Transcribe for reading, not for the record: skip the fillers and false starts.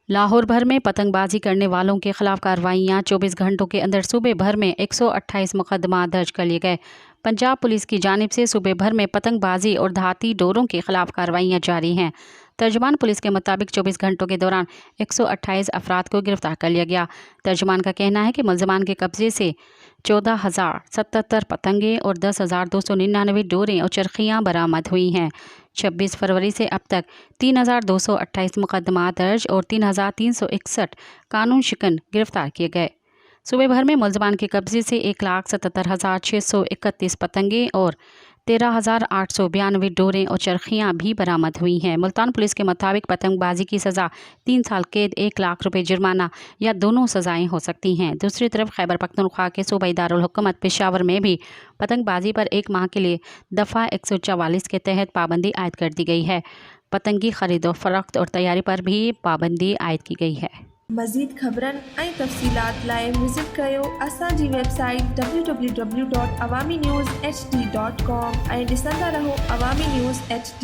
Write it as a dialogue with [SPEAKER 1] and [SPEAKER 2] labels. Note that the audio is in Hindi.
[SPEAKER 1] लाहौर भर में पतंगबाजी करने वालों के खिलाफ कार्रवाइयां 24 घंटों के अंदर सूबे भर में 128 मुकदमा दर्ज कर लिए गए। पंजाब पुलिस की जानिब से सूबे भर में पतंगबाजी और धाती डोरों के खिलाफ कार्रवाइयां जारी हैं। तर्जुमान पुलिस के मुताबिक 24 घंटों के दौरान 128 अफराद को गिरफ्तार कर लिया गया। तर्जुमान का कहना है कि मुल्ज़िमान के कब्जे से 14,077 पतंगे और 10,299 डोरें और चरखियाँ बरामद हुई हैं। 26 फरवरी से अब तक 3,228 मुकदमा दर्ज और 3,361 कानून शिकन गिरफ्तार किए गए। सूबे भर में मुल्ज़िमान के कब्जे से 1,77,631 पतंगे और 13,892 डोरें और चरखियाँ भी बरामद हुई हैं। मुल्तान पुलिस के मुताबिक पतंगबाजी की सज़ा 3 साल कैद, 1 लाख रुपए जुर्माना या दोनों सज़ाएं हो सकती हैं। दूसरी तरफ खैबर पख्तूनख्वा के सूबाई दारुल हुकूमत पेशावर में भी पतंगबाजी पर 1 माह के लिए दफ़ा 144 के तहत पाबंदी आयद कर दी गई है। पतंगी खरीदो फरोख्त और तैयारी पर भी पाबंदी आयद की गई है।
[SPEAKER 2] मज़ीद ख़बरनि ऐं तफ़सीलात लाइ विज़िट कयो असांजी वेबसाइट www.awamiNewsHD.com ऐं ॾिसंदा रहो अवामी न्यूज़ HD।